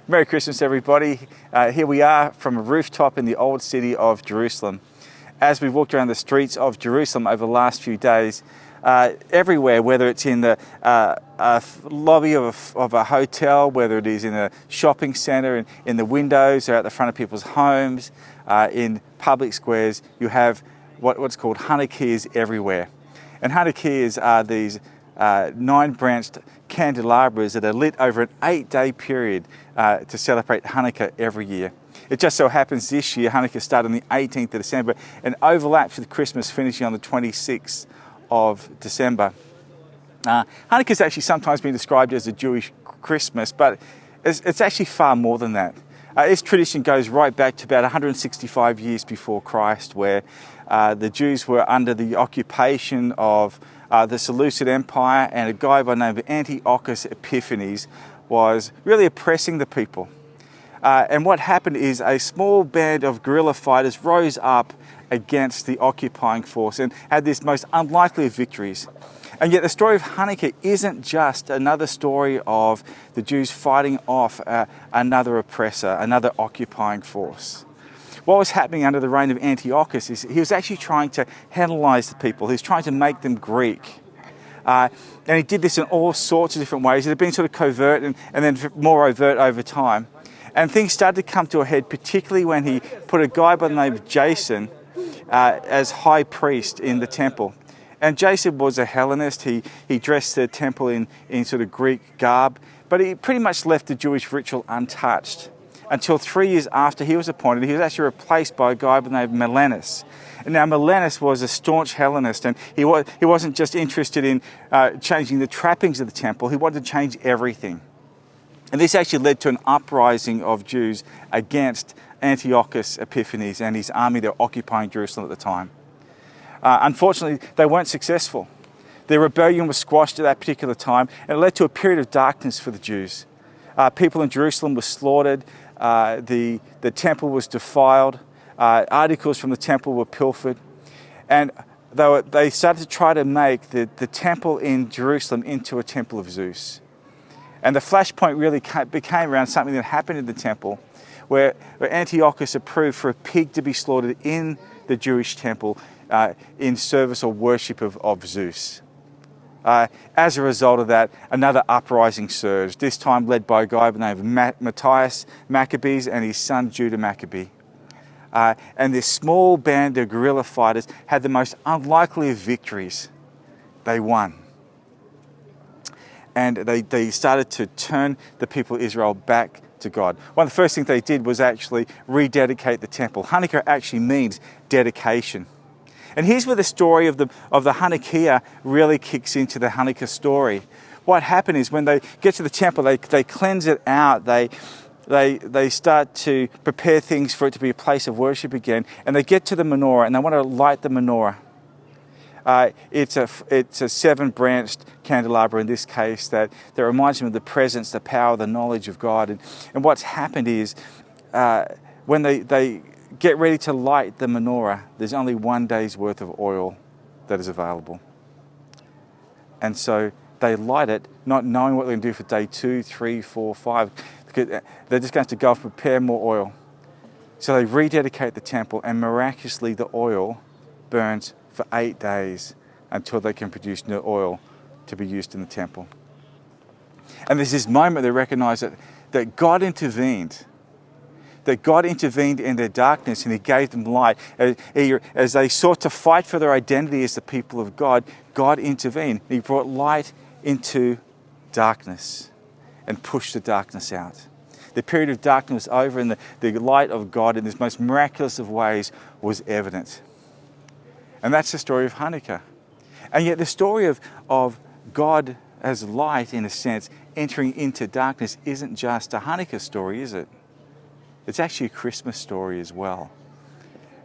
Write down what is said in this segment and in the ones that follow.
Merry Christmas, everybody. Here we are from a rooftop in the old city of Jerusalem. As we've walked around the streets of Jerusalem over the last few days, everywhere, whether it's in the lobby of a hotel, whether it is in a shopping centre, in the windows or at the front of people's homes, in public squares, you have what's called Hanukkahs everywhere. And Hanukkahs are these 9-branched candelabras that are lit over an 8-day period to celebrate Hanukkah every year. It just so happens this year Hanukkah started on the 18th of December and overlaps with Christmas finishing on the 26th of December. Hanukkah has actually sometimes been described as a Jewish Christmas, but it's actually far more than that. Its tradition goes right back to about 165 years before Christ, where the Jews were under the occupation of the Seleucid Empire, and a guy by the name of Antiochus Epiphanes was really oppressing the people. And what happened is a small band of guerrilla fighters rose up against the occupying force and had this most unlikely of victories. And yet the story of Hanukkah isn't just another story of the Jews fighting off another oppressor, another occupying force. What was happening under the reign of Antiochus is he was actually trying to Hellenize the people. He was trying to make them Greek. And he did this in all sorts of different ways. It had been sort of covert and then more overt over time. And things started to come to a head, particularly when he put a guy by the name of Jason as high priest in the temple. And Jason was a Hellenist. He dressed the temple in sort of Greek garb, but he pretty much left the Jewish ritual untouched. Until 3 years after he was appointed, he was actually replaced by a guy by the name of Melanus. And now Melanus was a staunch Hellenist, and he wasn't just interested in changing the trappings of the temple, he wanted to change everything. And this actually led to an uprising of Jews against Antiochus Epiphanes and his army that were occupying Jerusalem at the time. Unfortunately, they weren't successful. Their rebellion was squashed at that particular time, and it led to a period of darkness for the Jews. People in Jerusalem were slaughtered. The temple was defiled. Articles from the temple were pilfered. And they started to try to make the temple in Jerusalem into a temple of Zeus. And the flashpoint really became around something that happened in the temple, where Antiochus approved for a pig to be slaughtered in the Jewish temple in service or worship of Zeus. As a result of that, another uprising surged, this time led by a guy by the name of Matthias Maccabees and his son Judah Maccabee. And this small band of guerrilla fighters had the most unlikely of victories. They won. And they started to turn the people of Israel back to God. One of the first things they did was actually rededicate the temple. Hanukkah actually means dedication. And here's where the story of the Hanukkah really kicks into the Hanukkah story. What happened is when they get to the temple, they cleanse it out. They start to prepare things for it to be a place of worship again. And they get to the menorah and they want to light the menorah. It's a 7-branched candelabra in this case that reminds them of the presence, the power, the knowledge of God. And what's happened is when they get ready to light the menorah, there's only 1 day's worth of oil that is available. And so they light it, not knowing what they're going to do for day 2, 3, 4, 5. They're just going to go and prepare more oil. So they rededicate the temple, and miraculously the oil burns for 8 days until they can produce new oil to be used in the temple. And there's this moment they recognize that God intervened. That God intervened in their darkness and He gave them light. As they sought to fight for their identity as the people of God, God intervened. He brought light into darkness and pushed the darkness out. The period of darkness was over, and the light of God in this most miraculous of ways was evident. And that's the story of Hanukkah. And yet the story of God as light, in a sense, entering into darkness isn't just a Hanukkah story, is it? It's actually a Christmas story as well.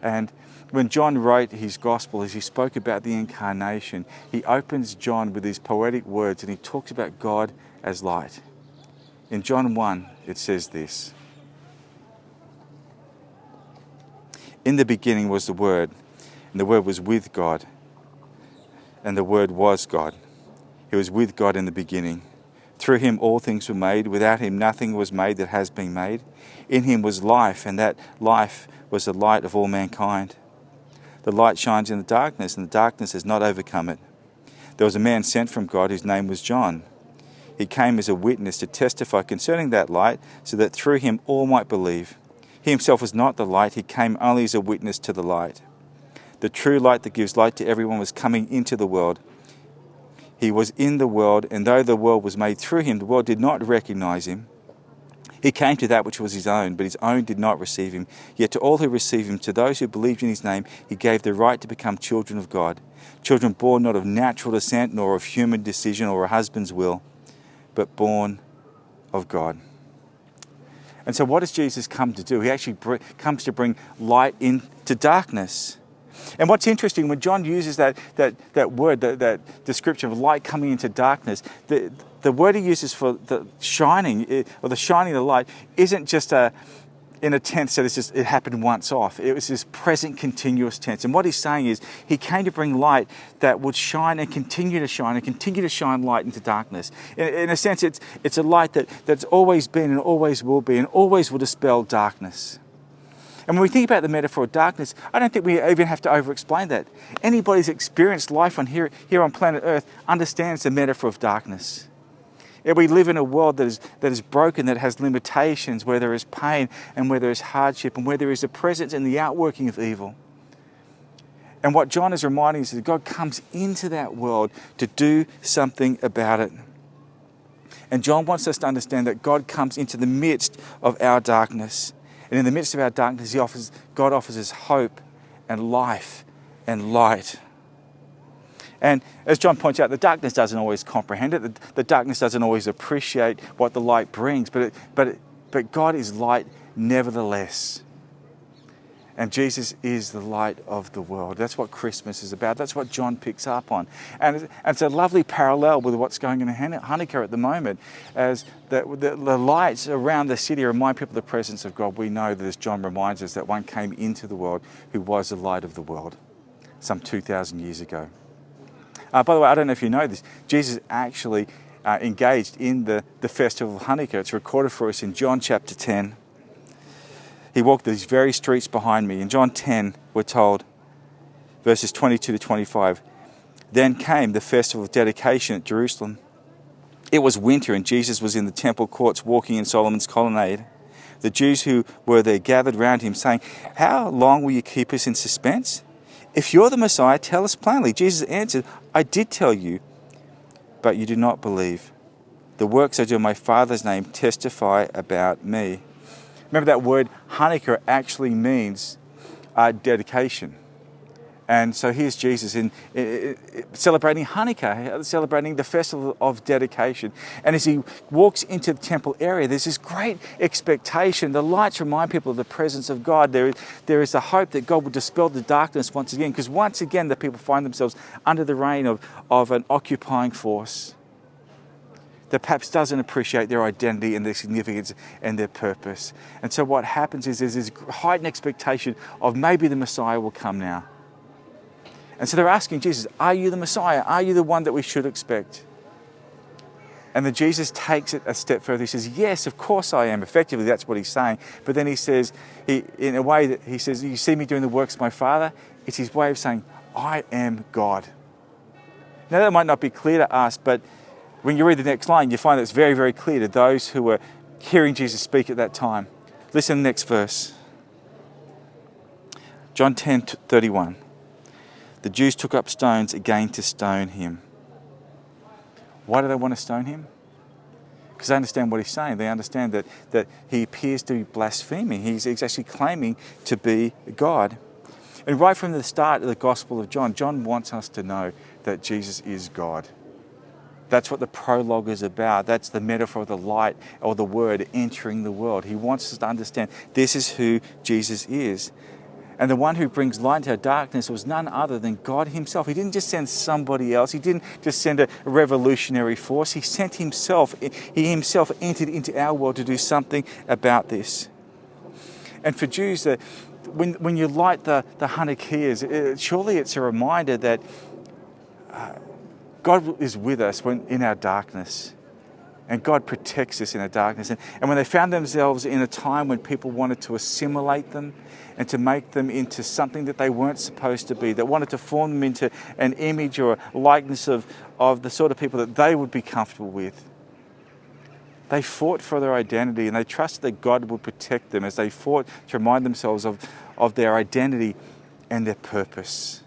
And when John wrote his gospel, as he spoke about the incarnation, he opens John with these poetic words and he talks about God as light. In John 1, it says this: "In the beginning was the Word, and the Word was with God, and the Word was God. He was with God in the beginning. Through him all things were made. Without him nothing was made that has been made. In him was life, and that life was the light of all mankind. The light shines in the darkness, and the darkness has not overcome it. There was a man sent from God whose name was John. He came as a witness to testify concerning that light, so that through him all might believe. He himself was not the light, he came only as a witness to the light. The true light that gives light to everyone was coming into the world. He was in the world, and though the world was made through him, the world did not recognize him. He came to that which was his own, but his own did not receive him. Yet to all who received him, to those who believed in his name, he gave the right to become children of God. Children born not of natural descent, nor of human decision or a husband's will, but born of God. And so what does Jesus come to do? He actually comes to bring light into darkness. And what's interesting, when John uses that word, that description of light coming into darkness, the word he uses for the shining, or the shining of the light, isn't just in a tense that it happened once off. It was this present continuous tense. And what he's saying is he came to bring light that would shine and continue to shine light into darkness. In a sense, it's a light that's always been and always will be and always will dispel darkness. And when we think about the metaphor of darkness, I don't think we even have to over-explain that. Anybody who's experienced life here on planet Earth understands the metaphor of darkness. We live in a world that is broken, that has limitations, where there is pain and where there is hardship and where there is a presence and the outworking of evil. And what John is reminding us is that God comes into that world to do something about it. And John wants us to understand that God comes into the midst of our darkness. And in the midst of our darkness, God offers us hope and life and light. And as John points out, the darkness doesn't always comprehend it. The darkness doesn't always appreciate what the light brings. But God is light nevertheless. And Jesus is the light of the world. That's what Christmas is about. That's what John picks up on. And it's a lovely parallel with what's going on in Hanukkah at the moment, as the lights around the city remind people of the presence of God. We know that, as John reminds us, that one came into the world who was the light of the world some 2,000 years ago. By the way, I don't know if you know this, Jesus actually engaged in the festival of Hanukkah. It's recorded for us in John chapter 10. He walked these very streets behind me. In John 10, we're told, verses 22 to 25, then came the festival of dedication at Jerusalem. It was winter, and Jesus was in the temple courts walking in Solomon's colonnade. The Jews who were there gathered round him, saying, how long will you keep us in suspense? If you're the Messiah, tell us plainly. Jesus answered, I did tell you, but you do not believe. The works I do in my Father's name testify about me. Remember, that word Hanukkah actually means dedication. And so here's Jesus in celebrating Hanukkah, celebrating the festival of dedication. And as he walks into the temple area, there's this great expectation. The lights remind people of the presence of God. There is a hope that God will dispel the darkness once again, because once again the people find themselves under the reign of an occupying force that perhaps doesn't appreciate their identity and their significance and their purpose. And so what happens is there's this heightened expectation of maybe the Messiah will come now. And so they're asking Jesus, are you the Messiah? Are you the one that we should expect? And then Jesus takes it a step further. He says, yes, of course I am. Effectively, that's what he's saying. But then he says, in a way that he says, you see me doing the works of my Father? It's his way of saying, I am God. Now that might not be clear to us, but when you read the next line, you find that it's very, very clear to those who were hearing Jesus speak at that time. Listen to the next verse. John 10:31. The Jews took up stones again to stone him. Why do they want to stone him? Because they understand what he's saying. They understand that he appears to be blaspheming. He's actually claiming to be God. And right from the start of the Gospel of John, John wants us to know that Jesus is God. That's what the prologue is about. That's the metaphor of the light or the word entering the world. He wants us to understand this is who Jesus is. And the one who brings light into our darkness was none other than God himself. He didn't just send somebody else. He didn't just send a revolutionary force. He sent himself. He himself entered into our world to do something about this. And for Jews, when you light the Hanukkahs, surely it's a reminder that God is with us in our darkness. And God protects us in the darkness. And when they found themselves in a time when people wanted to assimilate them and to make them into something that they weren't supposed to be, that wanted to form them into an image or a likeness of the sort of people that they would be comfortable with, they fought for their identity, and they trusted that God would protect them as they fought to remind themselves of their identity and their purpose.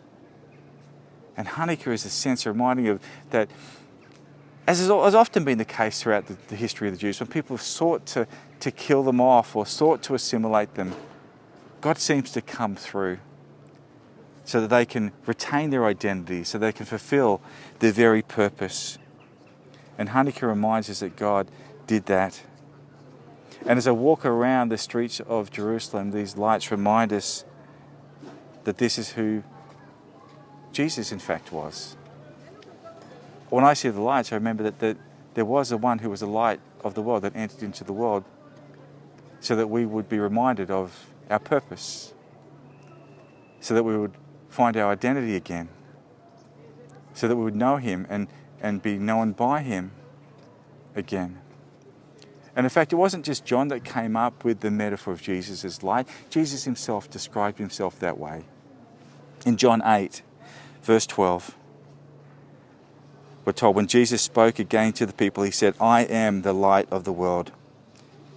And Hanukkah is a sense of reminding of that, as has often been the case throughout the history of the Jews, when people have sought to kill them off or sought to assimilate them, God seems to come through so that they can retain their identity, so they can fulfill their very purpose. And Hanukkah reminds us that God did that. And as I walk around the streets of Jerusalem, these lights remind us that this is who Jesus in fact was. When I see the lights, I remember that there was the one who was the light of the world that entered into the world so that we would be reminded of our purpose, so that we would find our identity again, so that we would know him and be known by him again. And in fact, it wasn't just John that came up with the metaphor of Jesus as light. Jesus himself described himself that way. In John 8, verse 12, we're told, when Jesus spoke again to the people, he said, "I am the light of the world.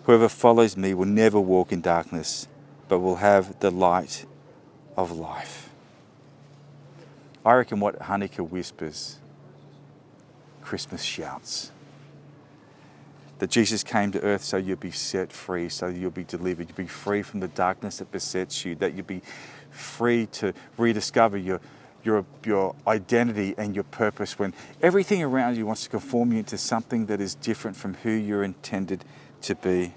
Whoever follows me will never walk in darkness, but will have the light of life." I reckon what Hanukkah whispers, Christmas shouts. That Jesus came to earth so you'll be set free, so you'll be delivered, you'll be free from the darkness that besets you, that you'll be free to rediscover your identity and your purpose when everything around you wants to conform you into something that is different from who you're intended to be.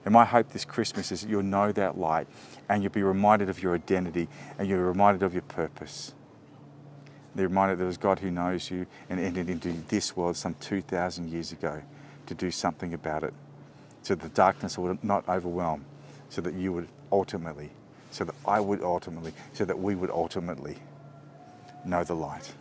And my hope this Christmas is that you'll know that light and you'll be reminded of your identity and you'll be reminded of your purpose. They're reminded there was God who knows you and entered into this world some 2,000 years ago to do something about it, so the darkness would not overwhelm, so that you would ultimately, so that I would ultimately, so that we would ultimately know the light.